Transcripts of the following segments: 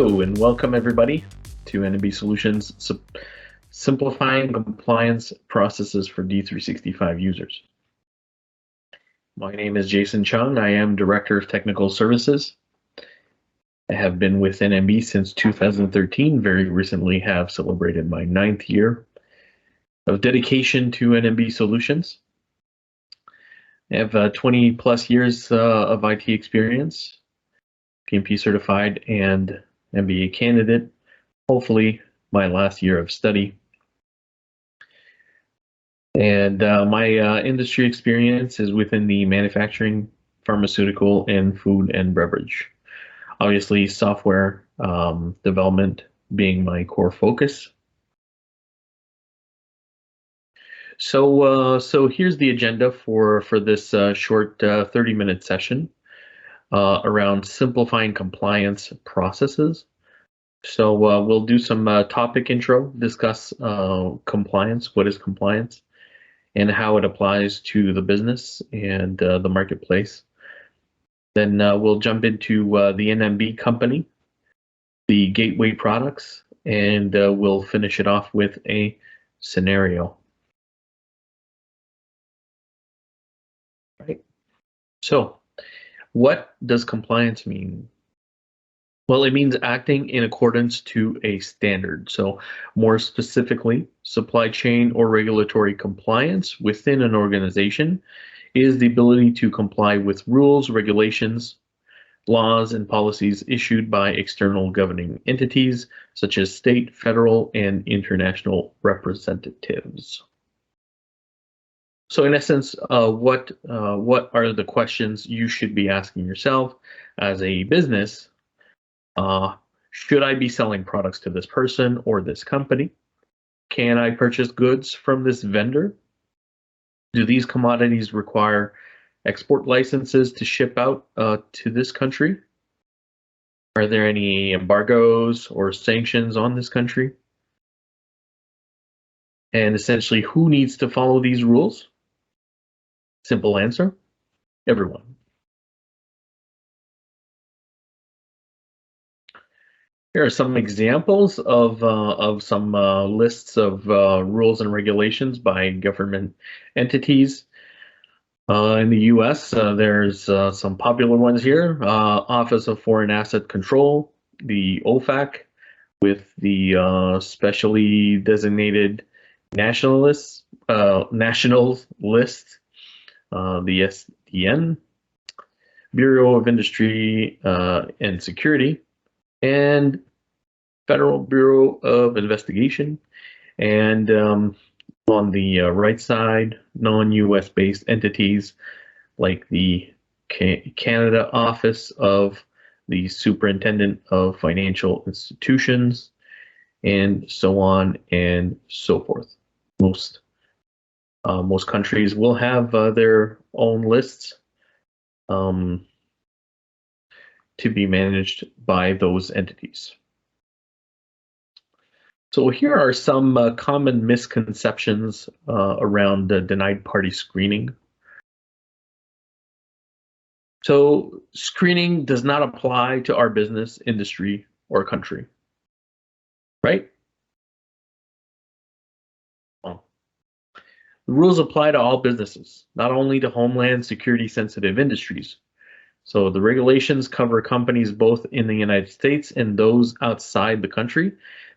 Hello and welcome everybody to NMB Solutions simplifying compliance processes for D365 users. My name is Jason Chung. I am Director of Technical Services. I have been with NMB since 2013. Very recently have celebrated my 9th year of dedication to NMB Solutions. I have 20 plus years of IT experience, PMP certified and MBA candidate, hopefully my last year of study. And my industry experience is within the manufacturing, pharmaceutical, and food and beverage. Obviously, software development being my core focus. So here's the agenda for this short 30-minute session around simplifying compliance processes. So we'll do some topic intro, discuss compliance, what is compliance, and how it applies to the business and the marketplace. Then we'll jump into the NMB company, the gateway products, and we'll finish it off with a scenario. Right. So what does compliance mean? Well, it means acting in accordance to a standard. So more specifically, supply chain or regulatory compliance within an organization is the ability to comply with rules, regulations, laws, and policies issued by external governing entities, such as state, federal, and international representatives. So in essence, what are the questions you should be asking yourself as a business? Should I be selling products to this person or this company? Can I purchase goods from this vendor? Do these commodities require export licenses to ship out to this country? Are there any embargoes or sanctions on this country? And essentially, who needs to follow these rules? Simple answer, everyone. Here are some examples of some lists of rules and regulations by government entities. In the US, there's some popular ones here. Office of Foreign Asset Control, the OFAC, with the specially designated nationals list, the SDN, Bureau of Industry and Security, and Federal Bureau of Investigation, and on the right side, non-US based entities like the Canada Office of the Superintendent of Financial Institutions, and so on and so forth. Most countries will have their own lists to be managed by those entities. So here are some common misconceptions around denied party screening. So screening does not apply to our business, industry, or country, right? Well, the rules apply to all businesses, not only to homeland security sensitive industries. So the regulations cover companies both in the United States and those outside the country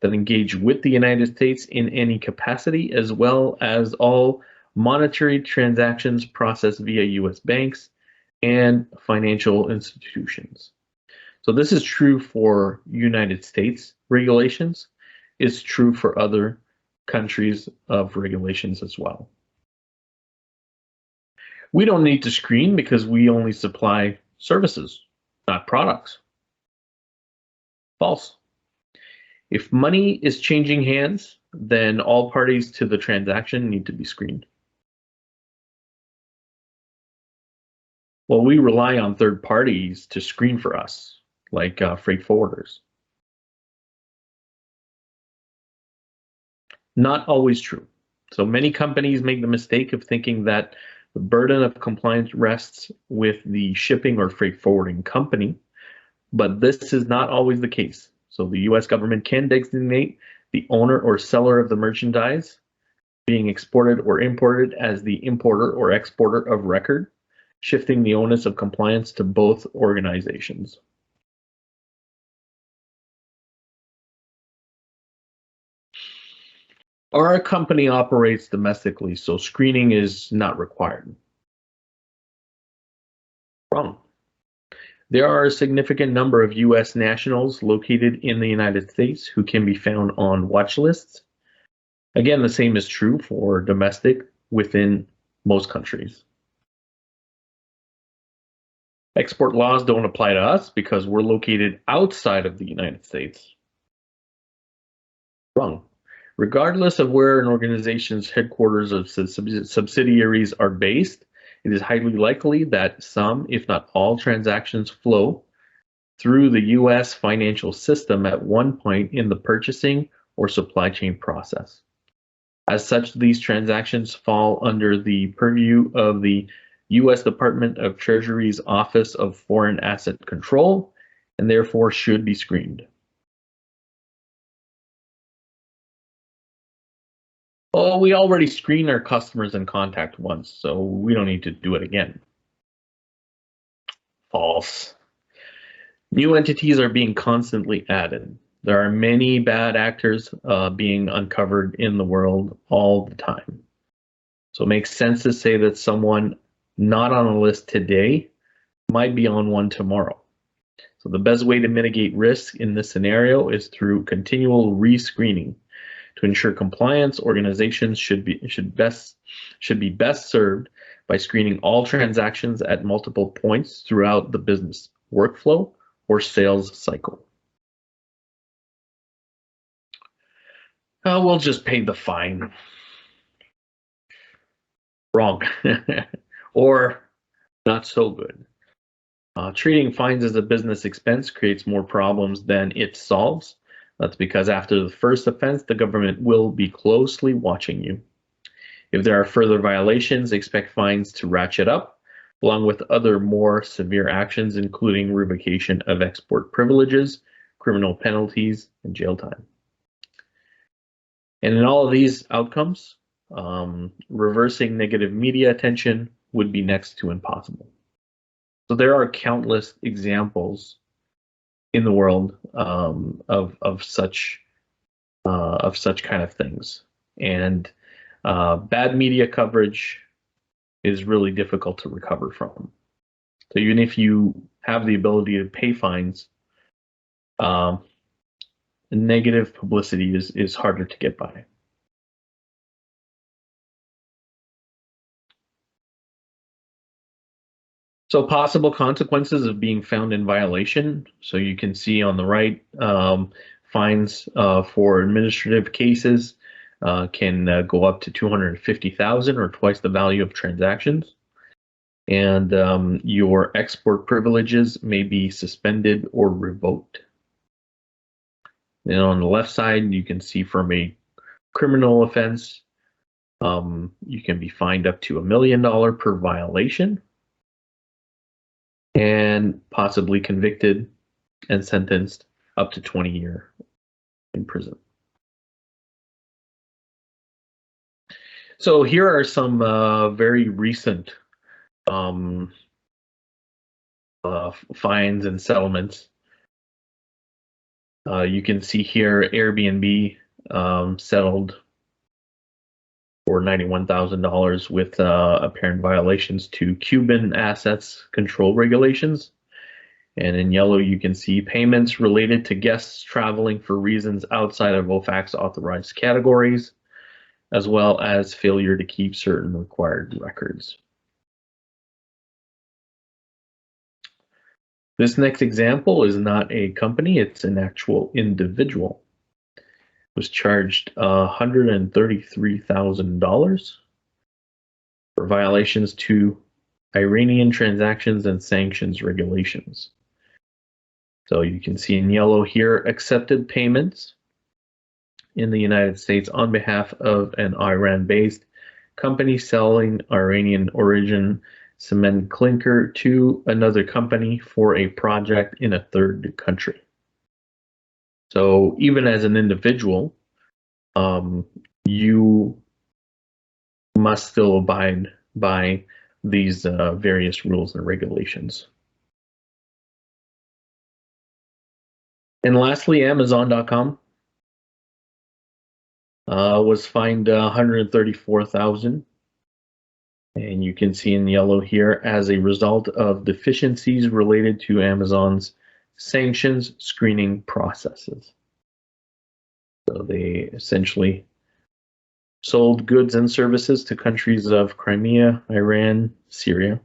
that engage with the United States in any capacity, as well as all monetary transactions processed via US banks and financial institutions. So this is true for United States regulations. It's true for other countries of regulations as well. We don't need to screen because we only supply services, not products. False. If money is changing hands, then all parties to the transaction need to be screened. Well, we rely on third parties to screen for us, like freight forwarders. Not always true. So many companies make the mistake of thinking that the burden of compliance rests with the shipping or freight forwarding company, but this is not always the case. So the US government can designate the owner or seller of the merchandise being exported or imported as the importer or exporter of record, shifting the onus of compliance to both organizations. Our company operates domestically, so screening is not required. Wrong. There are a significant number of U.S. nationals located in the United States who can be found on watch lists. Again, the same is true for domestic within most countries. Export laws don't apply to us because we're located outside of the United States. Wrong. Regardless of where an organization's headquarters of subsidiaries are based, it is highly likely that some, if not all, transactions flow through the U.S. financial system at one point in the purchasing or supply chain process. As such, these transactions fall under the purview of the U.S. Department of Treasury's Office of Foreign Asset Control and therefore should be screened. Oh, we already screen our customers and contact once, so we don't need to do it again. False. New entities are being constantly added. There are many bad actors being uncovered in the world all the time. So it makes sense to say that someone not on a list today might be on one tomorrow. So the best way to mitigate risk in this scenario is through continual rescreening. To ensure compliance, organizations should be best served by screening all transactions at multiple points throughout the business workflow or sales cycle. We'll just pay the fine. Wrong. Or not so good. Treating fines as a business expense creates more problems than it solves. That's because after the first offense, the government will be closely watching you. If there are further violations, expect fines to ratchet up, along with other more severe actions, including revocation of export privileges, criminal penalties, and jail time. And in all of these outcomes, reversing negative media attention would be next to impossible. So there are countless examples in the world of such kind of things, and bad media coverage is really difficult to recover from. So even if you have the ability to pay fines, negative publicity is harder to get by. So possible consequences of being found in violation. So you can see on the right, fines for administrative cases can go up to $250,000 or twice the value of transactions. And your export privileges may be suspended or revoked. And on the left side, you can see from a criminal offense, you can be fined up to $1 million per violation, and possibly convicted and sentenced up to 20 years in prison. So here are some very recent fines and settlements. You can see here Airbnb settled for $91,000 with apparent violations to Cuban assets control regulations. And in yellow, you can see payments related to guests traveling for reasons outside of OFAC's authorized categories, as well as failure to keep certain required records. This next example is not a company, it's an actual individual. Was charged $133,000 for violations to Iranian transactions and sanctions regulations. So you can see in yellow here, accepted payments in the United States on behalf of an Iran-based company selling Iranian origin cement clinker to another company for a project in a third country. So even as an individual, you must still abide by these various rules and regulations. And lastly, Amazon.com was fined 134,000, and you can see in yellow here as a result of deficiencies related to Amazon's sanctions screening processes. So they essentially sold goods and services to countries of Crimea, Iran, Syria.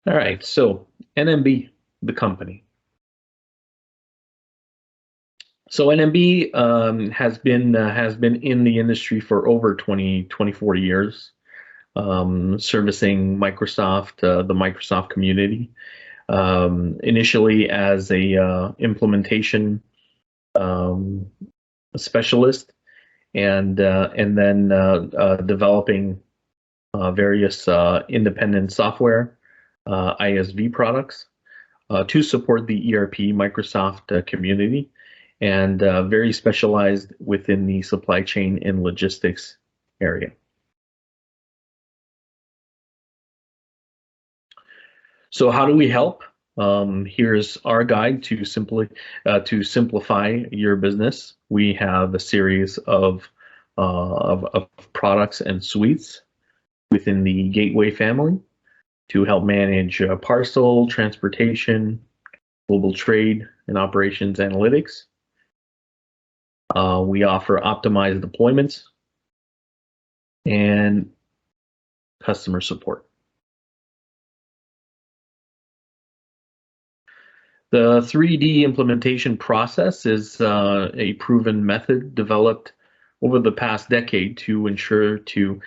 All right, so NMB, the company. So NMB has been in the industry for over 24 years, servicing Microsoft, the Microsoft community, initially as a implementation specialist, and then developing various independent software ISV products to support the ERP Microsoft community, and very specialized within the supply chain and logistics area. So how do we help? Here's our guide to simplify your business. We have a series of products and suites within the Gateway family to help manage parcel, transportation, global trade, and operations analytics. We offer optimized deployments and customer support. The 3D implementation process is a proven method developed over the past decade to ensure to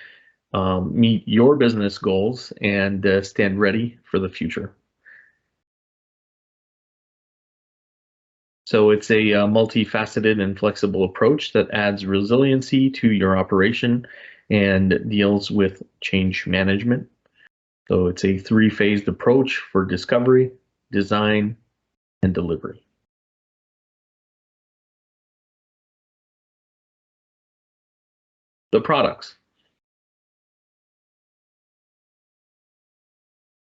meet your business goals and stand ready for the future. So it's a multifaceted and flexible approach that adds resiliency to your operation and deals with change management. So it's a three-phased approach for discovery, design, and delivery. The products.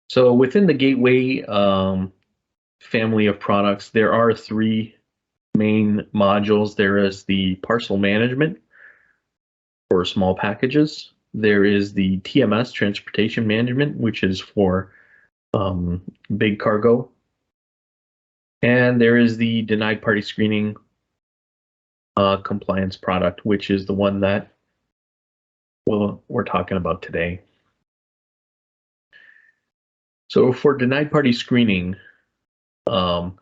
So within the Gateway family of products, there are three main modules. There is the parcel management for small packages. There is the TMS, transportation management, which is for big cargo. And there is the denied party screening compliance product, which is the one that we're talking about today. So for denied party screening, quite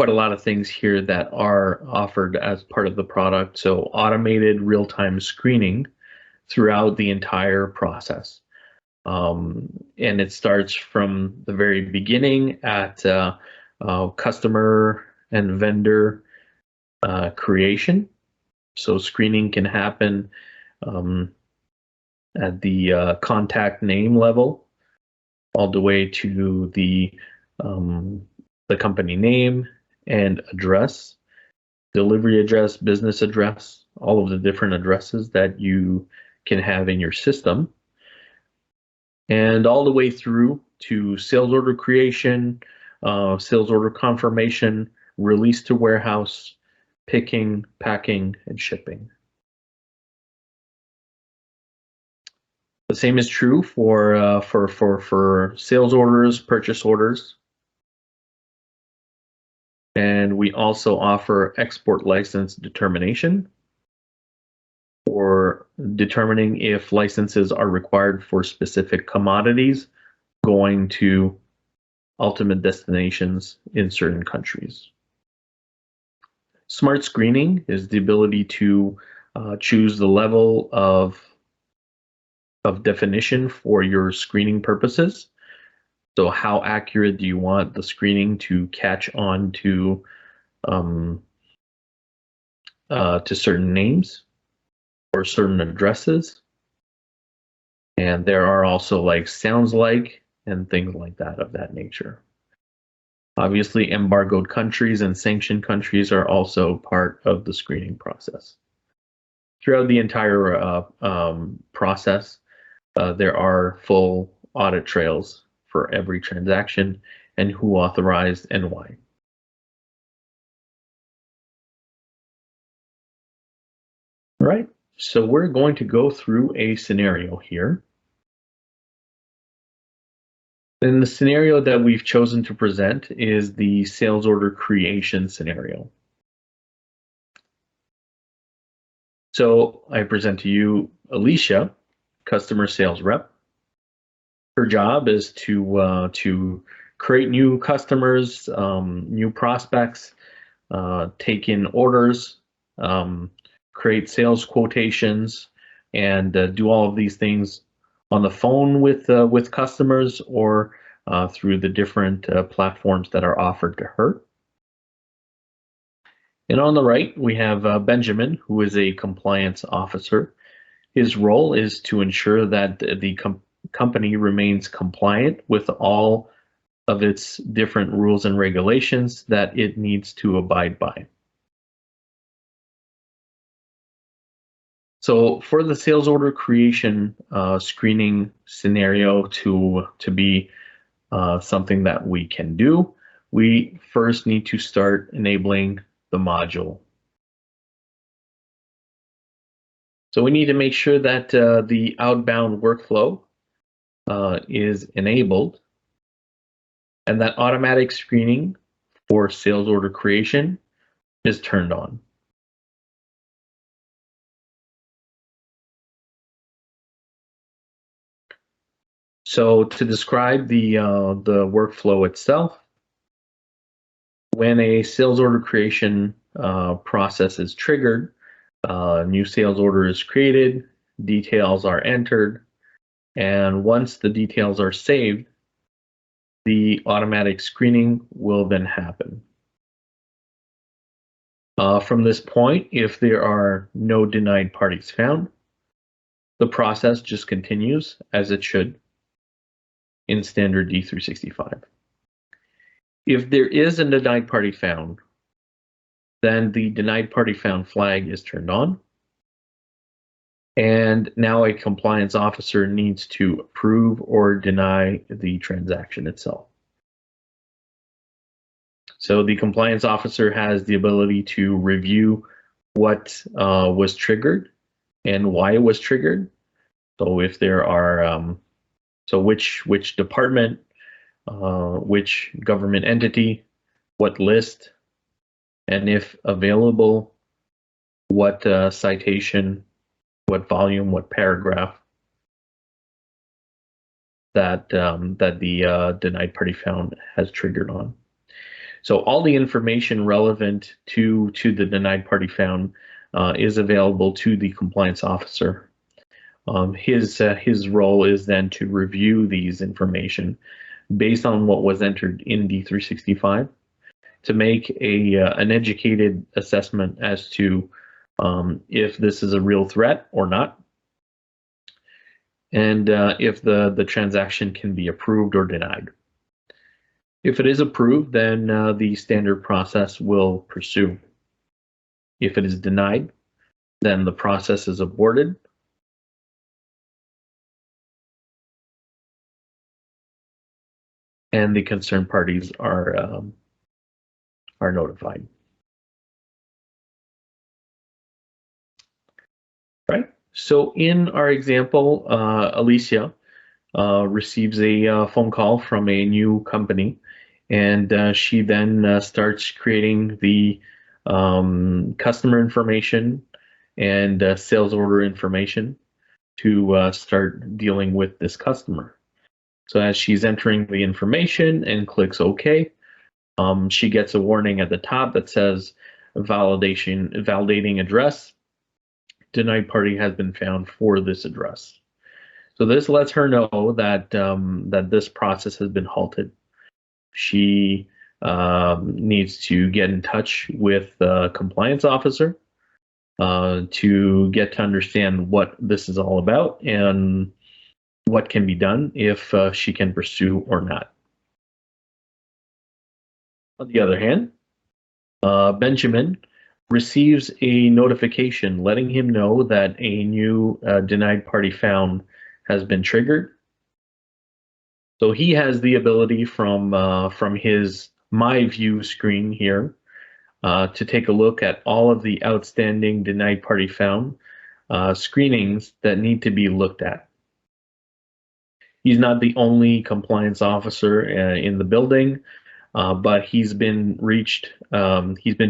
a lot of things here that are offered as part of the product. So automated real-time screening throughout the entire process. And it starts from the very beginning at customer and vendor creation. So screening can happen at the contact name level, all the way to the company name and address, delivery address, business address, all of the different addresses that you can have in your system, and all the way through to sales order creation, sales order confirmation, release to warehouse, picking, packing, and shipping. The same is true for sales orders, purchase orders. And we also offer export license determination, for determining if licenses are required for specific commodities going to ultimate destinations in certain countries. Smart screening is the ability to choose the level of definition for your screening purposes. So how accurate do you want the screening to catch on to certain names or certain addresses? And there are also like sounds like and things like that of that nature. Obviously, embargoed countries and sanctioned countries are also part of the screening process. Throughout the entire process, there are full audit trails for every transaction and who authorized and why. All right, so we're going to go through a scenario here. And the scenario that we've chosen to present is the sales order creation scenario. So I present to you Alicia, customer sales rep. Her job is to create new customers, new prospects, take in orders, create sales quotations, and do all of these things on the phone with customers or through the different platforms that are offered to her. And on the right, we have Benjamin, who is a compliance officer. His role is to ensure that the company remains compliant with all of its different rules and regulations that it needs to abide by. So for the sales order creation screening scenario to be something that we can do, we first need to start enabling the module. So we need to make sure that the outbound workflow is enabled and that automatic screening for sales order creation is turned on. So to describe the workflow itself, when a sales order creation process is triggered, new sales order is created, details are entered, and once the details are saved, the automatic screening will then happen. From this point, if there are no denied parties found, the process just continues as it should in standard D365. If there is a denied party found, then the denied party found flag is turned on. And now a compliance officer needs to approve or deny the transaction itself. So the compliance officer has the ability to review what was triggered and why it was triggered. So if there are, so which department, which government entity, what list, and if available, what citation, what volume, what paragraph that the denied party found has triggered on. So all the information relevant to the denied party found is available to the compliance officer. His role is then to review these information based on what was entered in D365 to make an educated assessment as to if this is a real threat or not, and if the transaction can be approved or denied. If it is approved, then the standard process will pursue. If it is denied, then the process is aborted. And the concerned parties are notified. Right. So in our example, Alicia receives a phone call from a new company, and she then starts creating the customer information and sales order information to start dealing with this customer. So as she's entering the information and clicks OK, she gets a warning at the top that says validating address. Denied party has been found for this address. So this lets her know that that this process has been halted. She needs to get in touch with the compliance officer to get to understand what this is all about and what can be done, if she can pursue or not. On the other hand, Benjamin receives a notification letting him know that a new denied party found has been triggered. So he has the ability from his My View screen here to take a look at all of the outstanding denied party found screenings that need to be looked at. He's not the only compliance officer in the building, but he's been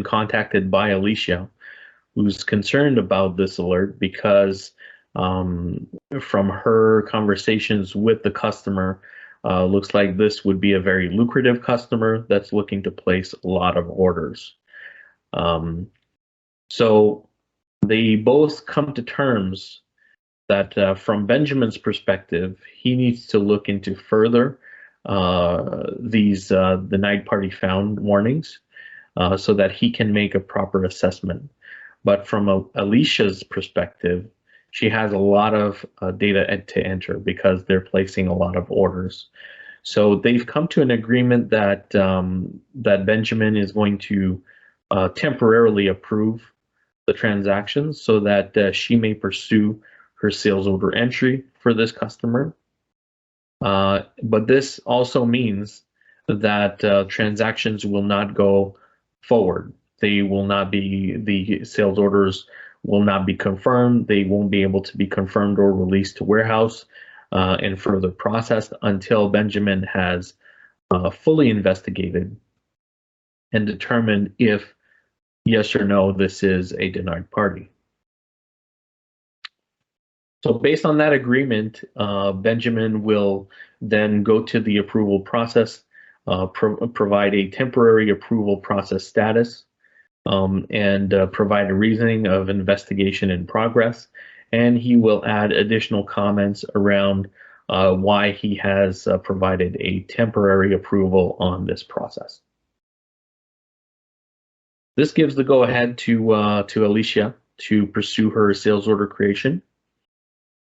contacted by Alicia, who's concerned about this alert because from her conversations with the customer, looks like this would be a very lucrative customer that's looking to place a lot of orders. So they both come to terms that from Benjamin's perspective, he needs to look into further these the night party found warnings so that he can make a proper assessment. But from Alicia's perspective, she has a lot of data to enter because they're placing a lot of orders. So they've come to an agreement that that Benjamin is going to temporarily approve the transactions so that she may pursue her sales order entry for this customer. But this also means that transactions will not go forward. They will not be, the sales orders will not be confirmed. They won't be able to be confirmed or released to warehouse and further processed until Benjamin has fully investigated and determined if yes or no, this is a denied party. So based on that agreement, Benjamin will then go to the approval process, provide a temporary approval process status, and provide a reasoning of investigation in progress. And he will add additional comments around why he has provided a temporary approval on this process. This gives the go-ahead to Alicia to pursue her sales order creation,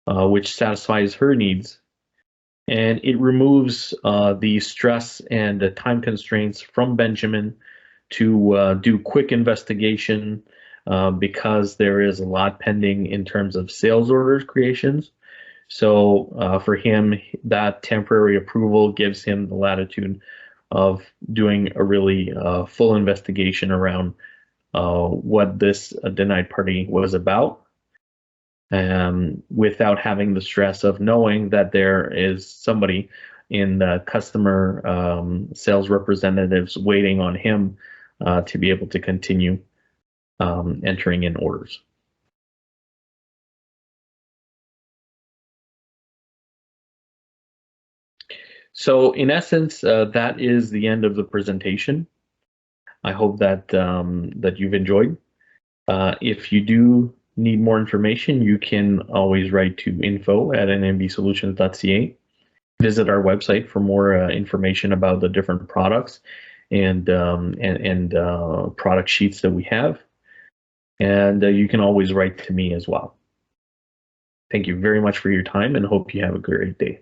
which satisfies her needs, and it removes the stress and the time constraints from Benjamin to do quick investigation because there is a lot pending in terms of sales orders creations. So for him, that temporary approval gives him the latitude of doing a really full investigation around what this denied party was about, without having the stress of knowing that there is somebody in the customer sales representatives waiting on him to be able to continue entering in orders. So in essence, that is the end of the presentation. I hope that that you've enjoyed. If you do need more information, you can always write to info@nmbsolutions.ca. Visit our website for more information about the different products and product sheets that we have. And you can always write to me as well. Thank you very much for your time and hope you have a great day.